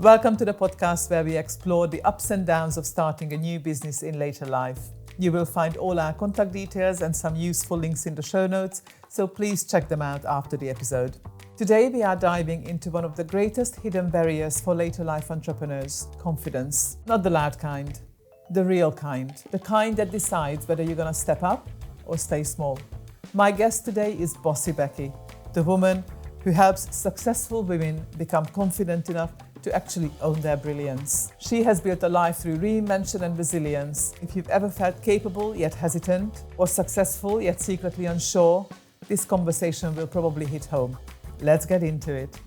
Welcome to the podcast where we explore the ups and downs of starting a new business in later life. You will find all our contact details and some useful links in the show notes, so please check them out after the episode. Today we are diving into one of the greatest hidden barriers for later life entrepreneurs: confidence. Not the loud kind, the real kind. The kind that decides whether you're going to step up or stay small. My guest today is Bossy Becky, the woman who helps successful women become confident enough to actually own their brilliance. She has built a life through reinvention and resilience. If you've ever felt capable yet hesitant, or successful yet secretly unsure, this conversation will probably hit home. Let's get into it.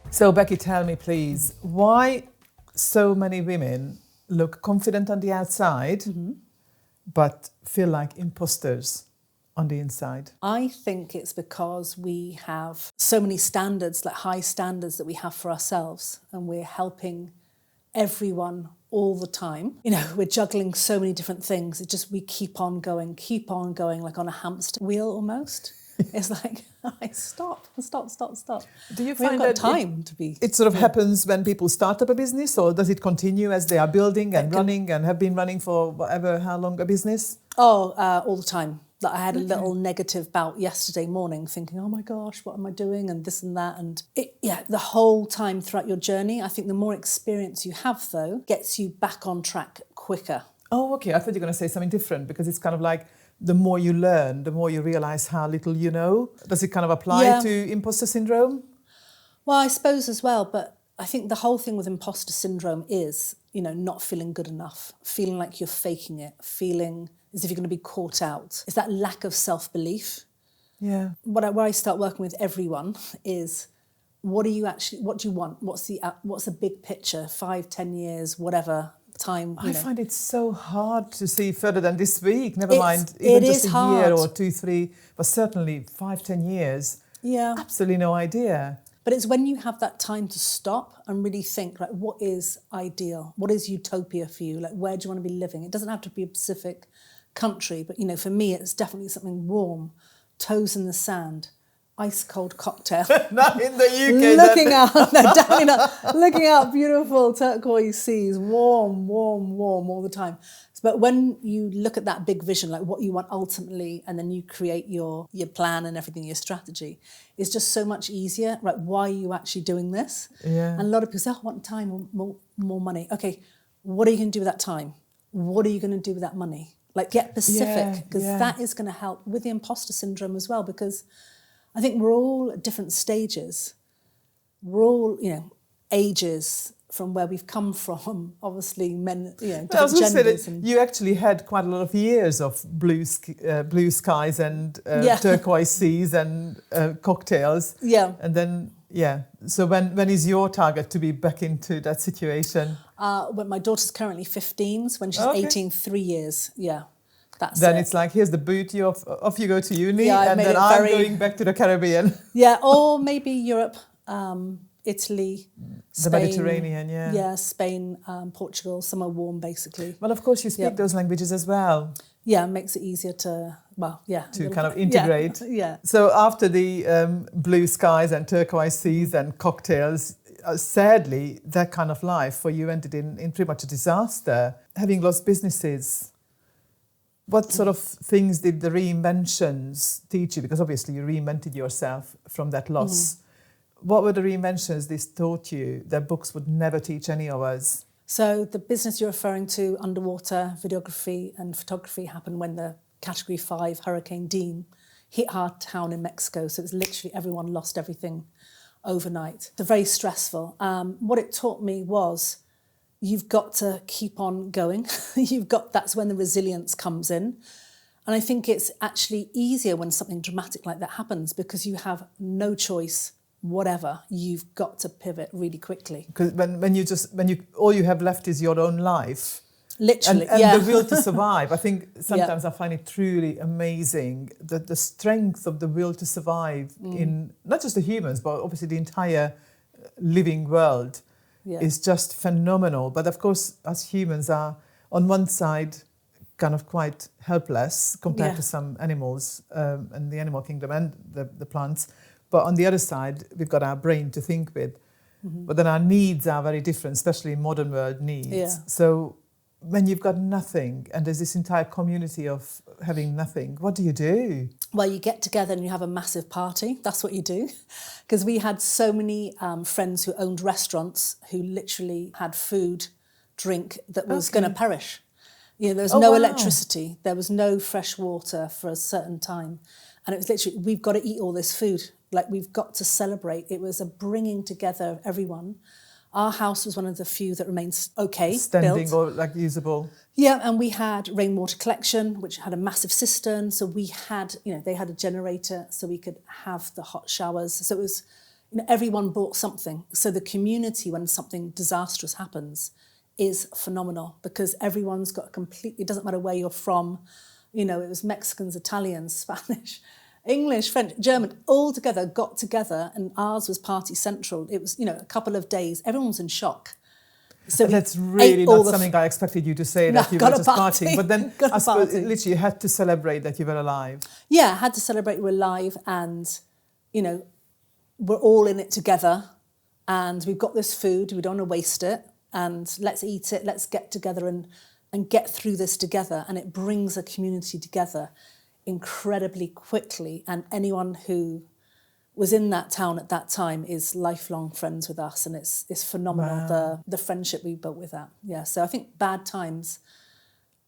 So Becky, tell me please, why so many women look confident on the outside, but feel like imposters on the inside? I think it's because we have so many standards, like high standards that we have for ourselves, and we're helping everyone all the time. You know, we're juggling so many different things. We keep on going, like on a hamster wheel almost. It's like, stop. Do you We find haven't got that time to be... It sort of happens when people start up a business, or does it continue as they are building and running and have been running for how long a business? all the time. Like I had a little negative bout yesterday morning thinking, oh my gosh, what am I doing? And this and that. And the whole time throughout your journey, I think the more experience you have, though, gets you back on track quicker. Oh, okay. I thought you were going to say something different, because it's kind of like the more you learn, the more you realise how little you know. Does it kind of apply to imposter syndrome? Well, I suppose as well. But I think the whole thing with imposter syndrome is, not feeling good enough, feeling like you're faking it, feeling as if you're going to be caught out. It's that lack of self-belief. Yeah. Where I start working with everyone is, what do you want? What's the big picture? 5, 10 years, whatever time. I find it so hard to see further than this week, never mind even just a year or 2, 3, but certainly 5, 10 years. Yeah. Absolutely no idea. But it's when you have that time to stop and really think, like, what is ideal? What is utopia for you? Like, where do you want to be living? It doesn't have to be a specific country, but, for me, it's definitely something warm, toes in the sand, ice cold cocktail. Not in the UK. Definitely not. Looking out beautiful turquoise seas, warm all the time. But when you look at that big vision, like what you want ultimately, and then you create your plan and everything, your strategy, it's just so much easier. Right? Why are you actually doing this? Yeah. And a lot of people say, I want time or more money. Okay, what are you going to do with that time? What are you going to do with that money? Like, get specific, because that is going to help with the imposter syndrome as well, because I think we're all at different stages. We're all, ages from where we've come from. Obviously, men, different genders. You actually had quite a lot of years of blue skies and turquoise seas and cocktails. Yeah. And then, so when is your target to be back into that situation? When my daughter's currently 15, so when she's 18, 3 years. Yeah. Then it's like, here's the booty, off you go to uni, and then I'm going back to the Caribbean. Yeah, or maybe Europe, Italy, Spain. The Mediterranean, Yeah, Spain, Portugal, somewhere warm, basically. Well, of course, you speak those languages as well. Yeah, it makes it easier to kind of integrate. Yeah. So after the blue skies and turquoise seas and cocktails, sadly, that kind of life for you ended in pretty much a disaster, having lost businesses. What sort of things did the reinventions teach you? Because obviously you reinvented yourself from that loss. What were the reinventions this taught you that books would never teach any of us? So the business you're referring to, underwater videography and photography, happened when the Category 5 Hurricane Dean hit our town in Mexico. So it was literally everyone lost everything overnight. They're very stressful. What it taught me was, you've got to keep on going. That's when the resilience comes in. And I think it's actually easier when something dramatic like that happens, because you have no choice whatever. You've got to pivot really quickly. Because when you all you have left is your own life. Literally, and the will to survive. I think sometimes I find it truly amazing that the strength of the will to survive in not just the humans, but obviously the entire living world. Is just phenomenal. But of course, us humans are, on one side, kind of quite helpless compared to some animals and the animal kingdom and the plants. But on the other side, we've got our brain to think with. But then our needs are very different, especially modern world needs. Yeah. So when you've got nothing and there's this entire community of having nothing, what do you do? Well, you get together and you have a massive party. That's what you do. Because we had so many friends who owned restaurants who literally had food, drink that was going to perish. You know, there was no electricity. There was no fresh water for a certain time. And it was literally, we've got to eat all this food. Like, we've got to celebrate. It was a bringing together of everyone. Our house was one of the few that remains okay, standing built. or like usable. Yeah, and we had rainwater collection, which had a massive cistern. So we had, you know, they had a generator so we could have the hot showers. So it was, you know, everyone bought something. So the community, when something disastrous happens, is phenomenal because everyone's got a completely, it doesn't matter where you're from, you know, it was Mexicans, Italians, Spanish, English, French, German, all together, got together, and ours was party central. It was, you know, a couple of days, everyone was in shock. So that's really not something I expected you to say, that you were just partying. But then I suppose literally you had to celebrate that you were alive. Yeah, I had to celebrate we were alive and, you know, we're all in it together and we've got this food, we don't want to waste it, and let's eat it, let's get together and get through this together. And it brings a community together incredibly quickly, and anyone who was in that town at that time is lifelong friends with us, and it's phenomenal. Wow. The friendship we built with that. Yeah, so I think bad times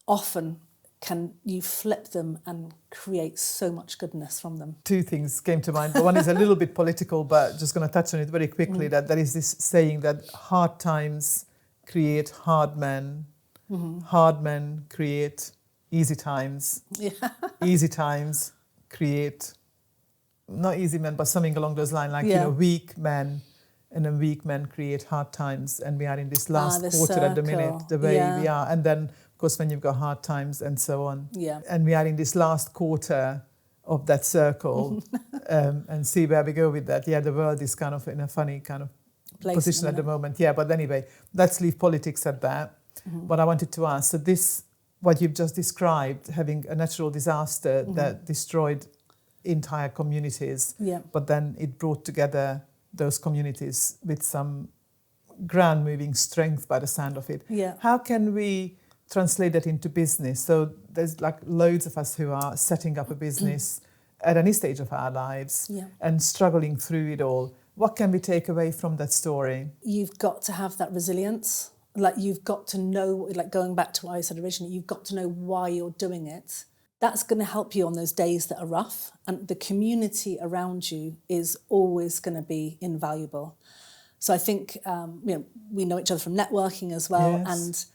often can you flip them and create so much goodness from them. Two things came to mind, but one is a little bit political, but just going to touch on it very quickly. That there is this saying that hard times create hard men, hard men create easy times. Yeah. Easy times create, not easy men, but something along those lines, like, you know, weak men, and then weak men create hard times. And we are in this last quarter circle. At the minute, the way we are. And then, of course, when you've got hard times and so on. Yeah. And we are in this last quarter of that circle and see where we go with that. Yeah, the world is kind of in a funny kind of position at the moment. Yeah, but anyway, let's leave politics at that. But I wanted to ask, so this, what you've just described, having a natural disaster that destroyed entire communities, but then it brought together those communities with some grand moving strength by the sound of it. Yeah. How can we translate that into business? So there's like loads of us who are setting up a business at any stage of our lives and struggling through it all. What can we take away from that story? You've got to have that resilience. Like, you've got to know, like going back to what I said originally, you've got to know why you're doing it. That's going to help you on those days that are rough. And the community around you is always going to be invaluable. So I think, you know, we know each other from networking as well. Yes. And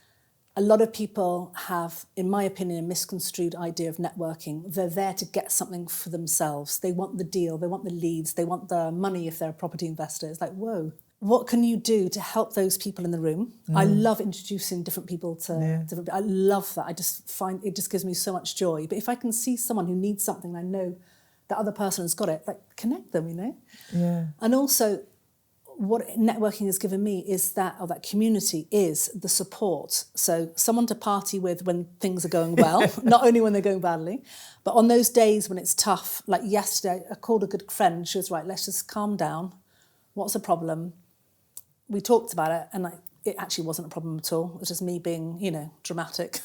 a lot of people have, in my opinion, a misconstrued idea of networking. They're there to get something for themselves. They want the deal, they want the leads, they want the money if they're a property investor. It's like, whoa. What can you do to help those people in the room? I love introducing different people to different. I love that. I just find it just gives me so much joy. But if I can see someone who needs something, and I know that other person has got it, like, connect them, you know. Yeah. And also, what networking has given me is that, or that community is the support. So someone to party with when things are going well, not only when they're going badly, but on those days when it's tough. Like yesterday, I called a good friend. She was right. Let's just calm down. What's the problem? We talked about it, and it actually wasn't a problem at all. It was just me being, you know, dramatic,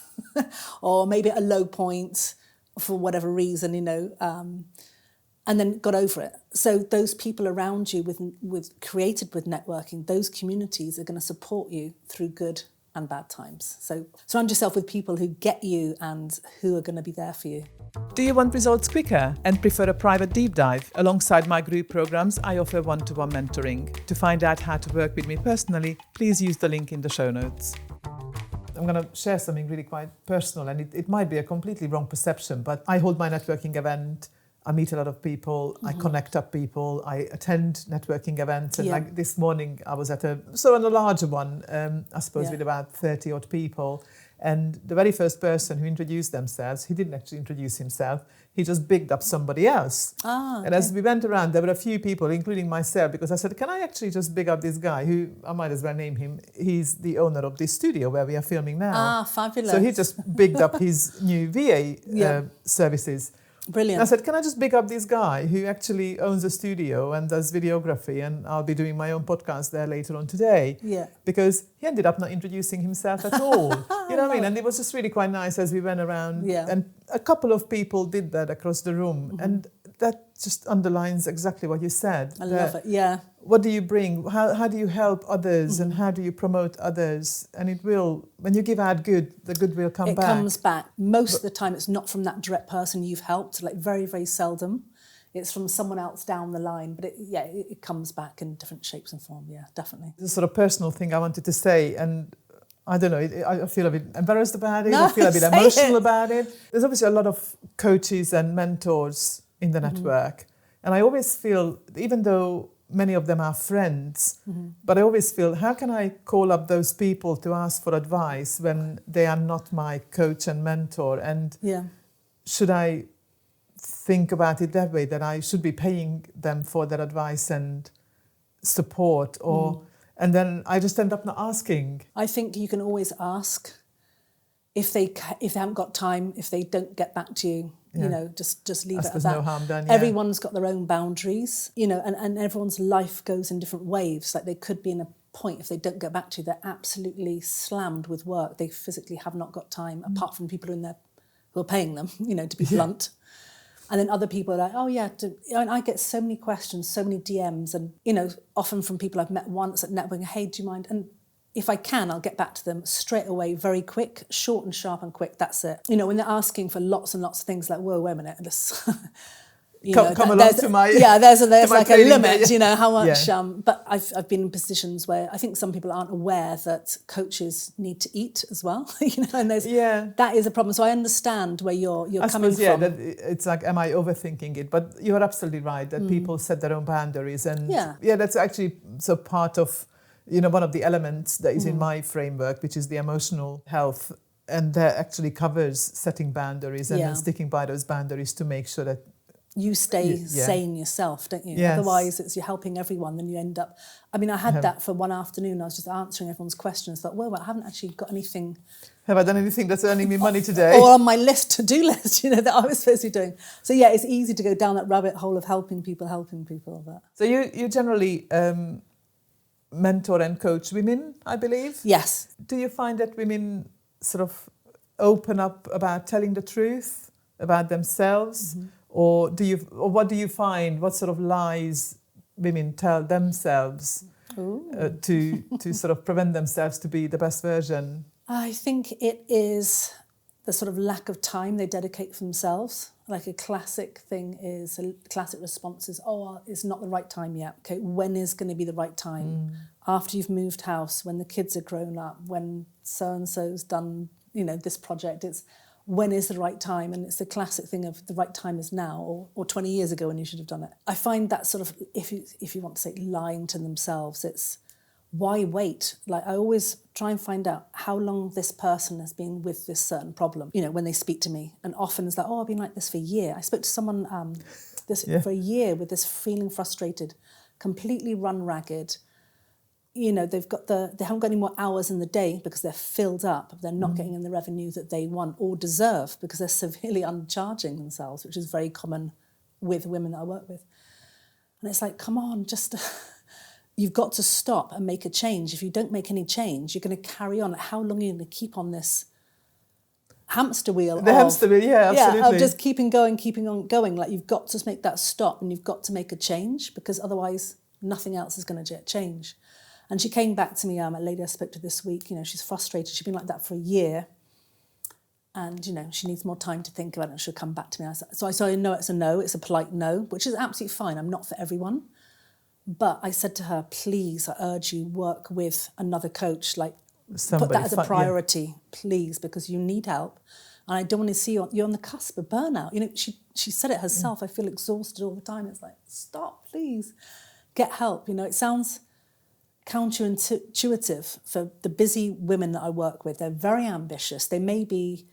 or maybe at a low point for whatever reason, you know, and then got over it. So those people around you with created with networking, those communities are going to support you through good and bad times. So surround yourself with people who get you and who are going to be there for you. Do you want results quicker and prefer a private deep dive? Alongside my group programs, I offer one-to-one mentoring. To find out how to work with me personally, please use the link in the show notes. I'm going to share something really quite personal, and it might be a completely wrong perception, but I hold my networking event. I meet a lot of people, I connect up people, I attend networking events, and like this morning I was at a larger one, I suppose with about 30 odd people, and the very first person who introduced themselves, he didn't actually introduce himself, he just bigged up somebody else. And as we went around, there were a few people, including myself, because I said, can I actually just big up this guy, who I might as well name him, he's the owner of this studio where we are filming now. Fabulous. So he just bigged up his new VA services. Brilliant. I said, can I just big up this guy who actually owns a studio and does videography, and I'll be doing my own podcast there later on today. Yeah. Because he ended up not introducing himself at all. You know what I mean? And it was just really quite nice as we went around. Yeah. And a couple of people did that across the room. And that just underlines exactly what you said. I love it, yeah. What do you bring? How do you help others and how do you promote others? And it will, when you give out good, the good will come back. It comes back. Most of the time it's not from that direct person you've helped, like very, very seldom. It's from someone else down the line. But it comes back in different shapes and form, yeah, definitely. It's a sort of personal thing I wanted to say, and I don't know, I feel a bit embarrassed about it, No, I feel a bit say emotional it. about it. There's obviously a lot of coaches and mentors in the network, and I always feel, even though many of them are friends, but I always feel, how can I call up those people to ask for advice when they are not my coach and mentor? And should I think about it that way, that I should be paying them for their advice and support, or and then I just end up not asking? I think you can always ask if they haven't got time, if they don't get back to you. You know, just leave it at there's that. no harm done. Yeah. Everyone's got their own boundaries, you know, and everyone's life goes in different waves. Like they could be in a point, if they don't get back to you, they're absolutely slammed with work. They physically have not got time, apart from people who are paying them, you know, to be blunt. And then other people are like, oh yeah, and I get so many questions, so many DMs, and, you know, often from people I've met once at networking, hey, do you mind? And if I can, I'll get back to them straight away, very quick, short and sharp and quick, that's it. You know, when they're asking for lots and lots of things, like, whoa, wait a minute, this... Come along to my... Yeah, there's like a limit, day. you know, how much... but I've been in positions where I think some people aren't aware that coaches need to eat as well, you know, and that is a problem. So I understand where you're coming from. That it's like, am I overthinking it? But you're absolutely right, that people set their own boundaries. And that's actually so part of, you know, one of the elements that is in my framework, which is the emotional health. And that actually covers setting boundaries and then sticking by those boundaries to make sure that you stay sane yourself, don't you? Yes. Otherwise, you're helping everyone, then you end up... I mean, I had that for one afternoon. I was just answering everyone's questions. Thought, well, I haven't actually got anything... Have I done anything that's earning me money today? Or on my to-do list, you know, that I was supposed to be doing. So, yeah, it's easy to go down that rabbit hole of helping people. But. So you generally mentor and coach women, I believe? Yes. Do you find that women sort of open up about telling the truth about themselves? Or what do you find? What sort of lies women tell themselves to sort of prevent themselves to be the best version? I think it is the sort of lack of time they dedicate for themselves. Like a classic response is, oh, it's not the right time yet. Okay, when is going to be the right time? After you've moved house, when the kids are grown up, when so-and-so's done, you know, this project, it's when is the right time? And it's the classic thing of the right time is now, or 20 years ago when you should have done it. I find that sort of, if you want to say lying to themselves, it's why wait? Like I always try and find out how long this person has been with this certain problem, you know, when they speak to me. And often it's like, oh, I've been like this for a year. I spoke to someone for a year with this feeling frustrated, completely run ragged. You know, they haven't got any more hours in the day because they're filled up. They're not getting in the revenue that they want or deserve because they're severely undercharging themselves, which is very common with women that I work with. And it's like, come on, just... You've got to stop and make a change. If you don't make any change, you're going to carry on. How long are you going to keep on this hamster wheel? Hamster wheel, absolutely. Yeah, of just keeping on going. Like you've got to make that stop and you've got to make a change because otherwise nothing else is going to change. And she came back to me, a lady I spoke to this week, you know, she's frustrated. She's been like that for a year. And, you know, she needs more time to think about it and she'll come back to me. So I know it's a no, it's a polite no, which is absolutely fine. I'm not for everyone. But I said to her, please, I urge you, work with another coach. Like, put that as a priority, please, because you need help. And I don't want to see you're on the cusp of burnout. You know, she said it herself. I feel exhausted all the time. It's like, stop, please. Get help. You know, it sounds counterintuitive for the busy women that I work with. They're very ambitious. They may be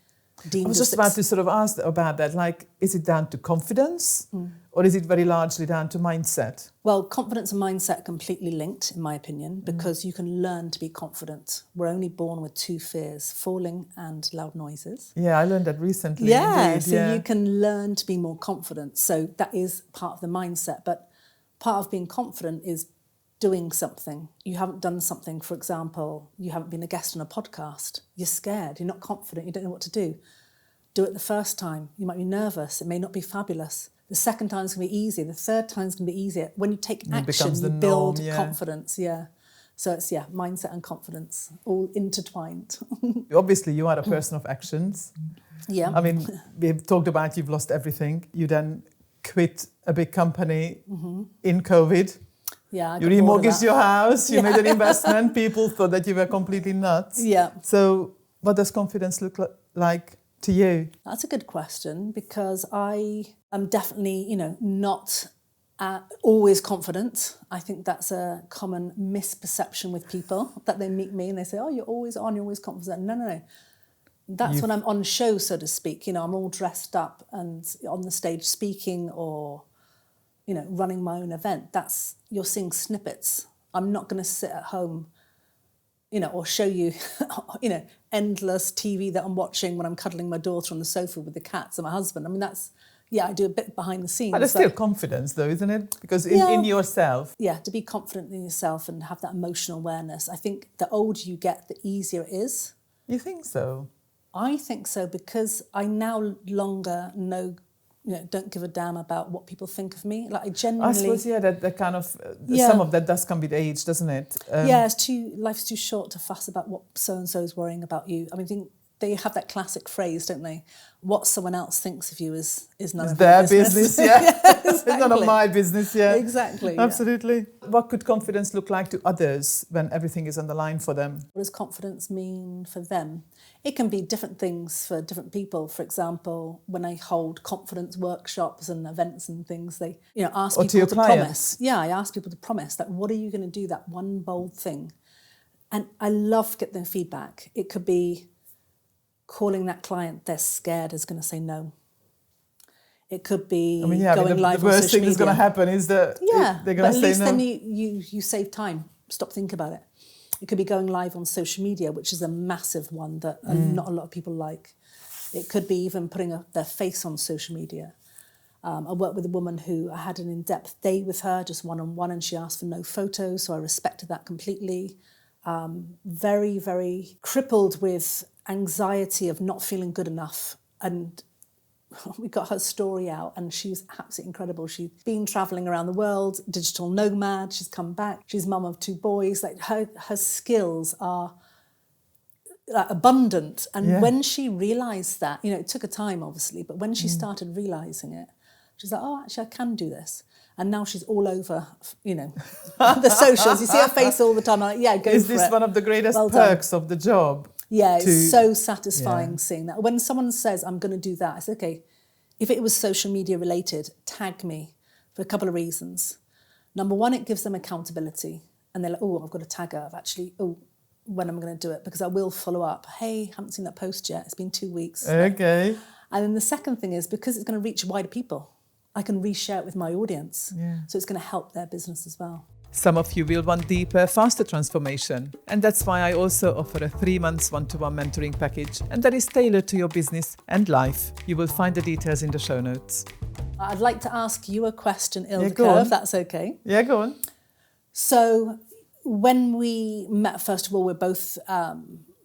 Dean I was just about to sort of ask about that. Like, is it down to confidence or is it very largely down to mindset? Well, confidence and mindset are completely linked, in my opinion, because you can learn to be confident. We're only born with two fears, falling and loud noises. Yeah, I learned that recently. Yeah, indeed, so you can learn to be more confident. So that is part of the mindset. But part of being confident is doing something. You haven't done something, for example, you haven't been a guest on a podcast. You're scared, you're not confident, you don't know what to do. Do it the first time. You might be nervous, it may not be fabulous. The second time is going to be easier, the third time is going to be easier. When you take action, you build confidence, So it's, mindset and confidence, all intertwined. Obviously, you are a person of actions. Yeah. I mean, we've talked about you've lost everything. You then quit a big company in COVID. Yeah, you remortgaged your house, you made an investment, people thought that you were completely nuts. Yeah. So what does confidence look like to you? That's a good question, because I am definitely, not always confident. I think that's a common misperception with people, that they meet me and they say, oh, you're always on, you're always confident. No. That's when I'm on show, so to speak. I'm all dressed up and on the stage speaking or running my own event. You're seeing snippets. I'm not going to sit at home, or show you, endless TV that I'm watching when I'm cuddling my daughter on the sofa with the cats and my husband. I mean, I do a bit behind the scenes. But there's still confidence though, isn't it? Because in yourself. Yeah, to be confident in yourself and have that emotional awareness. I think the older you get, the easier it is. You think so? I think so, because I now longer know, don't give a damn about what people think of me. Like, I genuinely... I suppose, that kind of... Some of that does come with age, doesn't it? Life's too short to fuss about what so-and-so is worrying about you. I mean, I think they have that classic phrase, don't they? What someone else thinks of you is none of their your business. Exactly. It's none of my business, Exactly. Absolutely. What could confidence look like to others when everything is on the line for them? What does confidence mean for them? It can be different things for different people. For example, when I hold confidence workshops and events and things, they ask people to promise. Yeah, I ask people to promise that, what are you going to do, that one bold thing? And I love getting their feedback. It could be calling that client they're scared is going to say no. It could be going live on social media. The worst thing that's going to happen is that they're going to say no. But at least then you save time. Stop thinking about it. It could be going live on social media, which is a massive one that not a lot of people like. It could be even putting their face on social media. I worked with a woman who I had an in-depth date with her, just one-on-one, and she asked for no photos, so I respected that completely. Very, very crippled with anxiety of not feeling good enough. And we got her story out and she's absolutely incredible. She's been travelling around the world, digital nomad, she's come back, she's mum of 2 boys. Like, her skills are abundant. And when she realised that, it took her time obviously, but when she started realising it, she's like, oh, actually I can do this. And now she's all over, the socials. You see her face all the time. I'm like, go for it. Is this one of the greatest perks of the job? Yeah, it's so satisfying seeing that. When someone says, I'm going to do that, I say, okay, if it was social media related, tag me for a couple of reasons. Number one, it gives them accountability. And they're like, oh, I've got to tag her. When I'm going to do it, because I will follow up. Hey, haven't seen that post yet. It's been 2 weeks. Okay. And then the second thing is, because it's going to reach wider people, I can reshare it with my audience. Yeah. So it's going to help their business as well. Some of you will want deeper, faster transformation. And that's why I also offer a 3 months one-to-one mentoring package. And that is tailored to your business and life. You will find the details in the show notes. I'd like to ask you a question, Ildikó, if that's okay. Yeah, go on. So when we met, first of all, we're both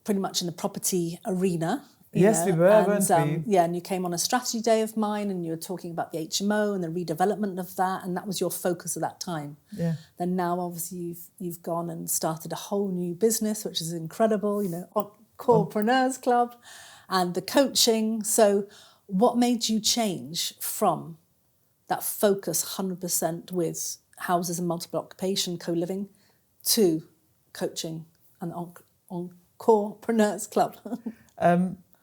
pretty much in the property arena. Yes, we were, weren't we? Yeah, and you came on a strategy day of mine and you were talking about the HMO and the redevelopment of that, and that was your focus at that time. Yeah. Then now, obviously, you've gone and started a whole new business, which is incredible, on Corepreneurs Club and the coaching. So what made you change from that focus 100% with houses and multiple occupation, co-living, to coaching and on Corepreneurs Club?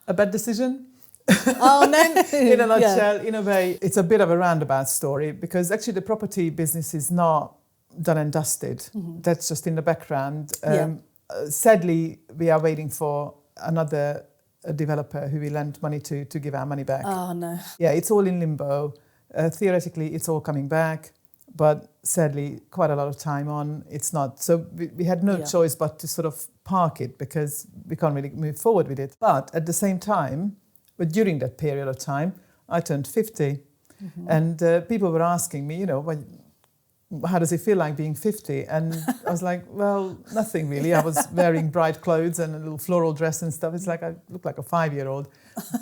A bad decision? Oh, no. In a nutshell, in a way, it's a bit of a roundabout story, because actually the property business is not done and dusted. Mm-hmm. That's just in the background. Sadly, we are waiting for another a developer who we lent money to give our money back. Oh, no. Yeah, it's all in limbo. Theoretically, it's all coming back, but sadly, quite a lot of time on, it's not. So we had no choice but to sort of park it because we can't really move forward with it. But at the same time, but during that period of time, I turned 50. Mm-hmm. And people were asking me, how does it feel like being 50? And I was like, well, nothing really. I was wearing bright clothes and a little floral dress and stuff. It's like I look like a 5-year-old.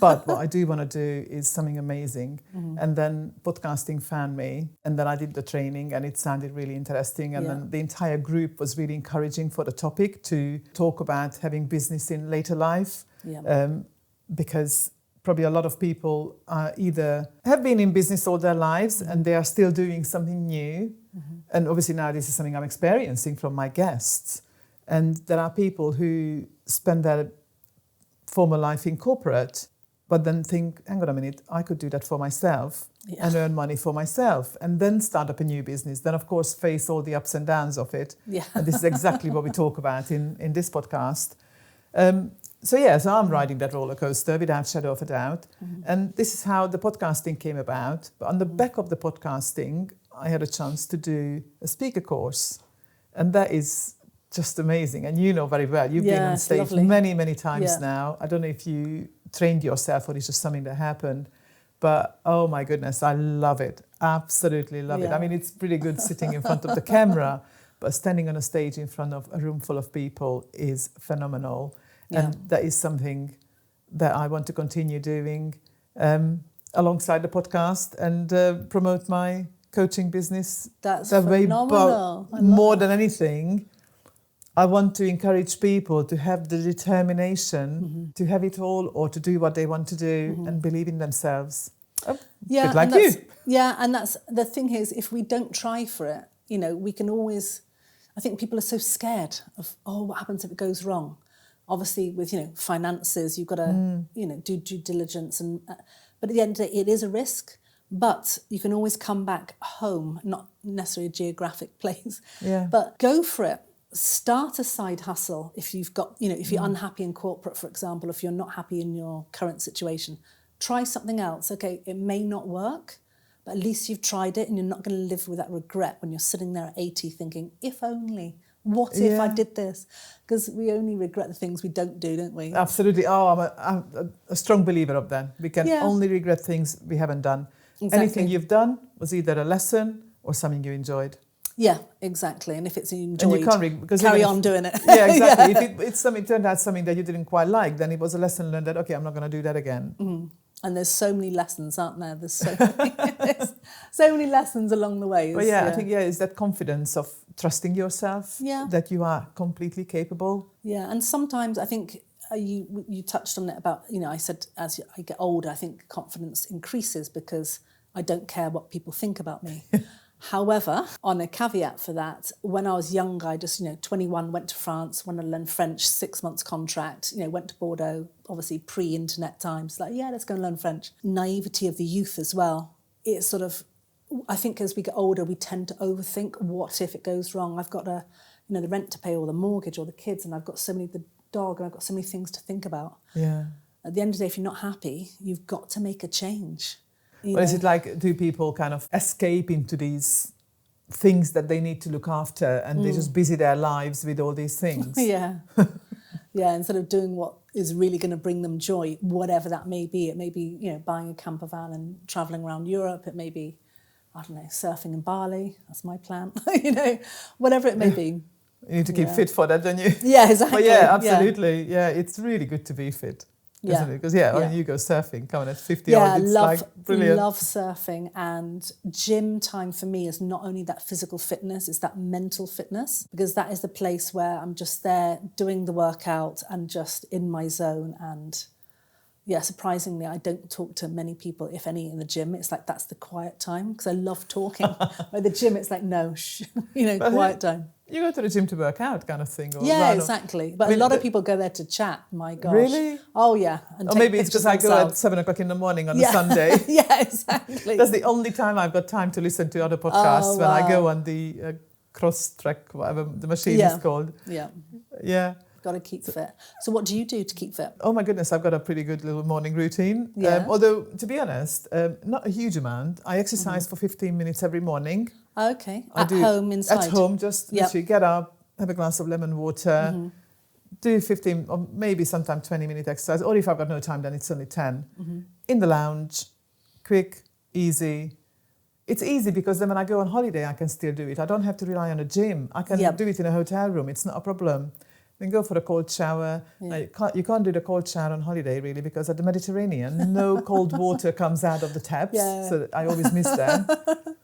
But what I do want to do is something amazing. Mm-hmm. And then podcasting found me. And then I did the training and it sounded really interesting. And then the entire group was really encouraging for the topic to talk about having business in later life. Yeah. Because probably a lot of people either have been in business all their lives and they are still doing something new. Mm-hmm. And obviously now this is something I'm experiencing from my guests. And there are people who spend their former life in corporate, but then think, hang on a minute, I could do that for myself and earn money for myself and then start up a new business. Then, of course, face all the ups and downs of it. Yeah. And this is exactly what we talk about in this podcast. So I'm riding that roller coaster without shadow of a doubt. Mm-hmm. And this is how the podcasting came about. But on the back of the podcasting, I had a chance to do a speaker course. And that is just amazing. And you know very well, you've been on stage many, many times now. I don't know if you trained yourself or it's just something that happened. But oh my goodness, I love it. Absolutely love it. I mean, it's pretty good sitting in front of the camera, but standing on a stage in front of a room full of people is phenomenal. Yeah. And that is something that I want to continue doing alongside the podcast and promote my coaching business. That's phenomenal. But more than anything, I want to encourage people to have the determination to have it all or to do what they want to do and believe in themselves. A bit like you. Yeah, and that's the thing is, if we don't try for it, we can always... I think people are so scared of, what happens if it goes wrong? Obviously, with finances, you've got to do due diligence, but at the end of the day, it is a risk. But you can always come back home, not necessarily a geographic place. Yeah. But go for it. Start a side hustle if you've got, if you're unhappy in corporate, for example, if you're not happy in your current situation, try something else. Okay, it may not work, but at least you've tried it, and you're not going to live with that regret when you're sitting there at 80 thinking, if only. What if I did this? Because we only regret the things we don't do, don't we? Absolutely. I'm a strong believer of that. We can only regret things we haven't done. Exactly. Anything you've done was either a lesson or something you enjoyed. Yeah, exactly. And if it's enjoyed, and you can't because carry on doing it. Yeah, exactly. If it's something turned out something that you didn't quite like, then it was a lesson learned that, okay, I'm not going to do that again. Mm-hmm. And there's so many lessons, aren't there? There's so many lessons along the way. But I think it's that confidence of trusting yourself, that you are completely capable. Yeah, and sometimes I think you touched on it about, I said as I get older, I think confidence increases because I don't care what people think about me. However, on a caveat for that, when I was younger, I just, 21, went to France, wanted to learn French, 6 months contract, went to Bordeaux, obviously pre-internet times, let's go and learn French. Naivety of the youth as well. It's sort of, I think as we get older, we tend to overthink, what if it goes wrong? I've got the rent to pay or the mortgage or the kids, and I've got the dog, and I've got so many things to think about. Yeah. At the end of the day, if you're not happy, you've got to make a change. Or is it like, do people kind of escape into these things that they need to look after and they just busy their lives with all these things? Yeah. Instead of doing what is really going to bring them joy, whatever that may be. It may be, buying a camper van and travelling around Europe. It may be, I don't know, surfing in Bali. That's my plan. Whatever it may be. You need to keep fit for that, don't you? Yeah, exactly. But absolutely. Yeah, it's really good to be fit. Isn't it? Because when you go surfing, coming at 50 odd, it's brilliant. Love surfing, and gym time for me is not only that physical fitness, it's that mental fitness, because that is the place where I'm just there doing the workout and just in my zone. And surprisingly, I don't talk to many people, if any, in the gym. It's like that's the quiet time, because I love talking. At the gym, it's like, no, quiet time. You go to the gym to work out kind of thing. Or exactly. But a lot of people go there to chat, my gosh. Really? Oh, yeah. And or maybe it's because I go at 7 o'clock in the morning on a Sunday. Yeah, exactly. That's the only time I've got time to listen to other podcasts, when I go on the cross-track, whatever the machine is called. Yeah. Yeah. Got to keep fit. So what do you do to keep fit? Oh my goodness, I've got a pretty good little morning routine. Yeah. Although, to be honest, not a huge amount. I exercise for 15 minutes every morning. Okay. At home, inside? At home, just literally get up, have a glass of lemon water, do 15 or maybe sometimes 20-minute exercise. Or if I've got no time, then it's only 10. In the lounge, quick, easy. It's easy because then when I go on holiday, I can still do it. I don't have to rely on a gym. I can do it in a hotel room. It's not a problem. Then go for a cold shower. You can't do the cold shower on holiday, really, because at the Mediterranean, no cold water comes out of the taps. So I always miss that.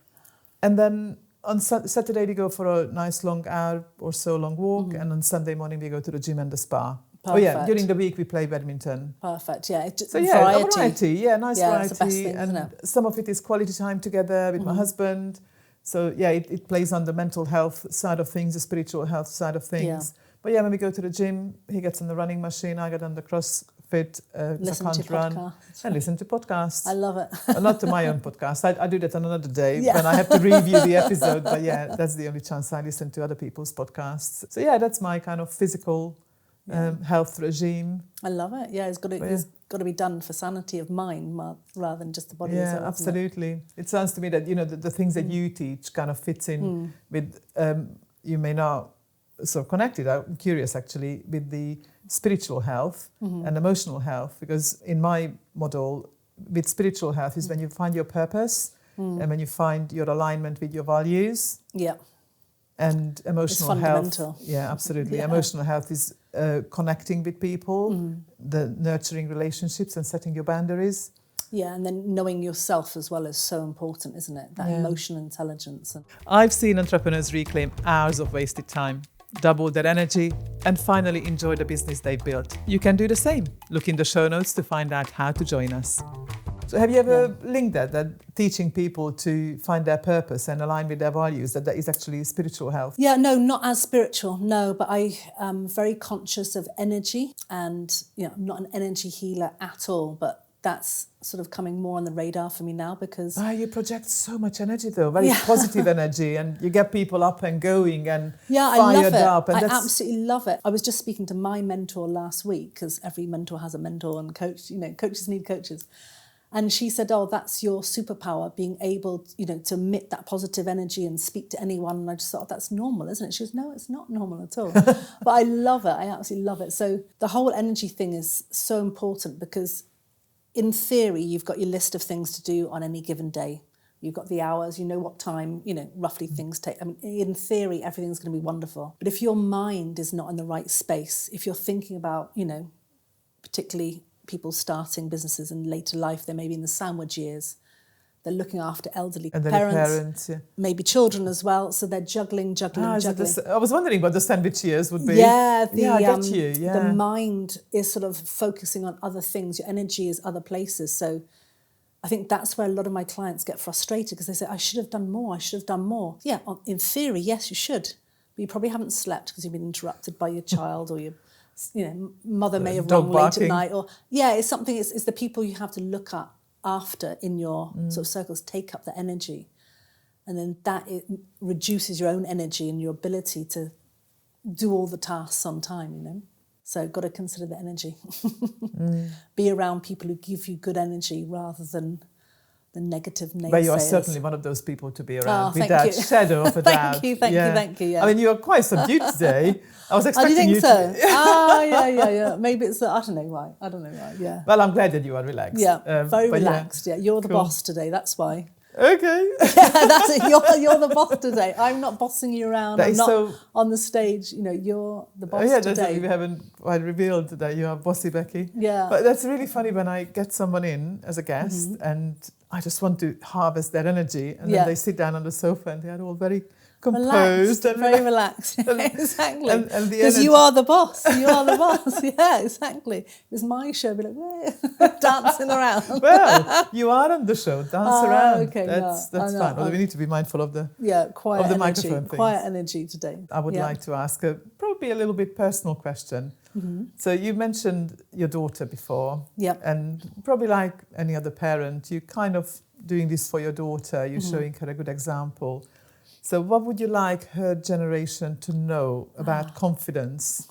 And then on Saturday, we go for a nice long hour or so long walk. And on Sunday morning, we go to the gym and the spa. Perfect. Oh, yeah, during the week, we play badminton. Perfect, yeah. Variety. Yeah, nice variety. It's the best thing, and isn't it? Some of it is quality time together with my husband. So, yeah, it plays on the mental health side of things, the spiritual health side of things. Yeah. But yeah, when we go to the gym, he gets on the running machine, I get on the CrossFit, listen to run, and listen to podcasts. I love it. Not to my own podcast. I do that on another day when I have to review the episode. But yeah, that's the only chance I listen to other people's podcasts. So yeah, that's my kind of physical health regime. I love it. Yeah, it's got to be done for sanity of mind rather than just the body. Yeah, absolutely. It sounds to me that the things that you teach kind of fits in with you may not sort of connected. I'm curious actually with the spiritual health and emotional health, because in my model with spiritual health is when you find your purpose and when you find your alignment with your values. Yeah. And emotional health. Yeah, absolutely. Yeah. Emotional health is connecting with people, the nurturing relationships and setting your boundaries. Yeah, and then knowing yourself as well is so important, isn't it? That emotional intelligence. I've seen entrepreneurs reclaim hours of wasted time, double their energy, and finally enjoy the business they built. You can do the same. Look in the show notes to find out how to join us. So have you ever linked that teaching people to find their purpose and align with their values, that is actually spiritual health? Yeah, no, not as spiritual, no, but I am very conscious of energy, and I'm not an energy healer at all, but that's sort of coming more on the radar for me now because... you project so much energy though, very positive energy, and you get people up and going and fired up. And I absolutely love it. I was just speaking to my mentor last week, because every mentor has a mentor and coach, coaches need coaches. And she said, that's your superpower, being able, to emit that positive energy and speak to anyone. And I just thought, that's normal, isn't it? She goes, no, it's not normal at all. But I love it. I absolutely love it. So the whole energy thing is so important because in theory, you've got your list of things to do on any given day. You've got the hours, you know what time, roughly things take. I mean, in theory, everything's going to be wonderful. But if your mind is not in the right space, if you're thinking about, particularly people starting businesses in later life, they may be in the sandwich years, they're looking after elderly parents, maybe children as well, so they're juggling. I was wondering what the sandwich years would be. I get you. The mind is sort of focusing on other things, your energy is other places. So I think that's where a lot of my clients get frustrated, because they say, I should have done more. Yeah, in theory, yes, you should, but you probably haven't slept because you've been interrupted by your child or your mother may have rung late at night, or it's something. It's the people you have to look at after in your sort of circles take up the energy, and then it reduces your own energy and your ability to do all the tasks on time. So got to consider the energy. Be around people who give you good energy rather than the negative naysayers. But you are certainly one of those people to be around without shadow of a doubt. Thank you. Yeah. I mean, you're quite subdued today. I was expecting do you think so? Yeah. Maybe it's I don't know why. Yeah. Well, I'm glad that you are relaxed. Yeah, very relaxed. Yeah, you're the boss today. That's why. Okay. That's it. You're the boss today. I'm not bossing you around. I'm not on the stage. You're the boss today. We haven't quite revealed that you are bossy Becky. Yeah. But that's really funny when I get someone in as a guest and I just want to harvest their energy, and then they sit down on the sofa and they are all very composed and very relaxed. Exactly. Because you are the boss. Yeah, exactly. It's my show. Be like, dancing around. Well, you are on the show. Dance around. Okay, that's fine. Although we need to be mindful of the microphone thing. Quiet energy today. I would like to ask probably a little bit personal question. So you mentioned your daughter before. Yep. And probably like any other parent, you're kind of doing this for your daughter. You're showing her a good example. So what would you like her generation to know about confidence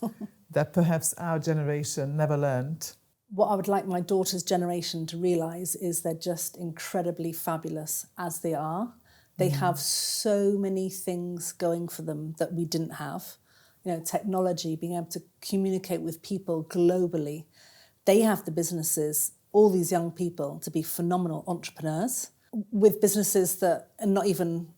that perhaps our generation never learned? What I would like my daughter's generation to realise is they're just incredibly fabulous as they are. They have so many things going for them that we didn't have. Technology, being able to communicate with people globally. They have the businesses, all these young people, to be phenomenal entrepreneurs with businesses that are not even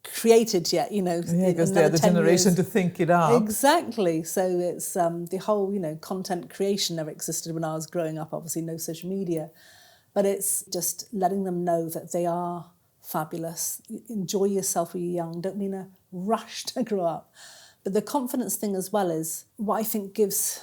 created yet, because they're the generation to think it up. Exactly. So it's the whole, content creation never existed when I was growing up, obviously no social media. But it's just letting them know that they are fabulous. Enjoy yourself when you're young. Don't mean a rush to grow up. But the confidence thing as well is what I think gives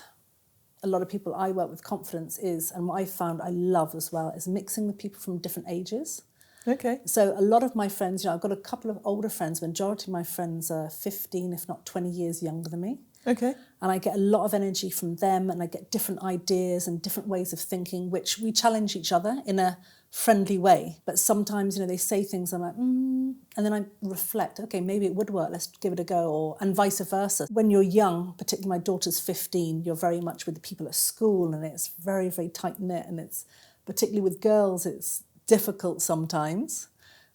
a lot of people I work with confidence is, and what I found I love as well, is mixing with people from different ages. Okay. So a lot of my friends, I've got a couple of older friends. Majority of my friends are 15, if not 20 years younger than me. Okay. And I get a lot of energy from them, and I get different ideas and different ways of thinking, which we challenge each other in a friendly way. But sometimes, they say things, I'm like, and then I reflect, okay, maybe it would work, let's give it a go, and vice versa. When you're young, particularly my daughter's 15, you're very much with the people at school, and it's very, very tight-knit, and it's, particularly with girls, it's difficult sometimes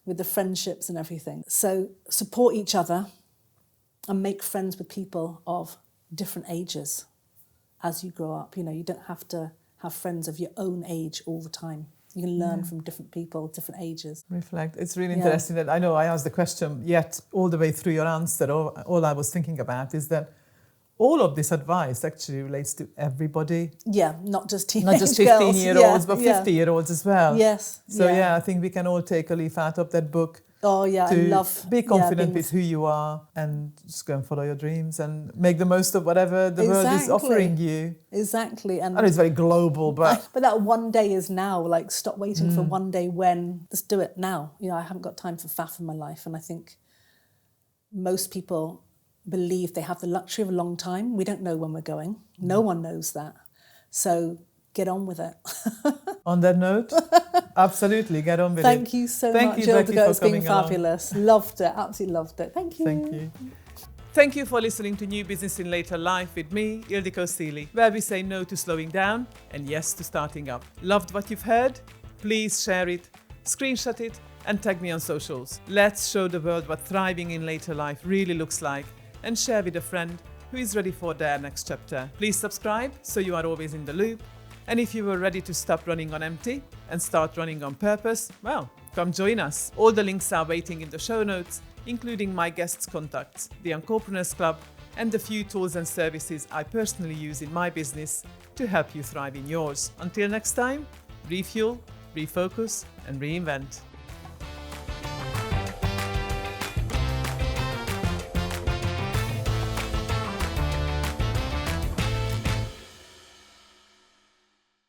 with the friendships and everything. So support each other and make friends with people of different ages as you grow up. You don't have to have friends of your own age all the time. You can learn from different people, different ages. Reflect. It's really interesting that I know I asked the question, yet all the way through your answer, all I was thinking about is that all of this advice actually relates to everybody. Yeah, not just teenage Not just 15-year-olds, girls. but 50-year-olds as well. Yes. So I think we can all take a leaf out of that book. Oh yeah, I love be confident with who you are and just go and follow your dreams and make the most of whatever the world is offering you. Exactly. And I know it's very global, but that one day is now. Like, stop waiting for one day when. Just do it now. I haven't got time for faff in my life, and I think most people believe they have the luxury of a long time. We don't know when we're going. No one knows that. So get on with it. On that note, absolutely, get on with it. Thank you so much, Ildikó. It's been fabulous. Loved it, absolutely loved it. Thank you. Thank you. Thank you for listening to New Business in Later Life with me, Ildikó Sealey, where we say no to slowing down and yes to starting up. Loved what you've heard? Please share it, screenshot it, and tag me on socials. Let's show the world what thriving in later life really looks like, and share with a friend who is ready for their next chapter. Please subscribe so you are always in the loop. And if you were ready to stop running on empty and start running on purpose, well, come join us. All the links are waiting in the show notes, including my guests' contacts, the Uncopreneurs Club, and the few tools and services I personally use in my business to help you thrive in yours. Until next time, refuel, refocus, and reinvent.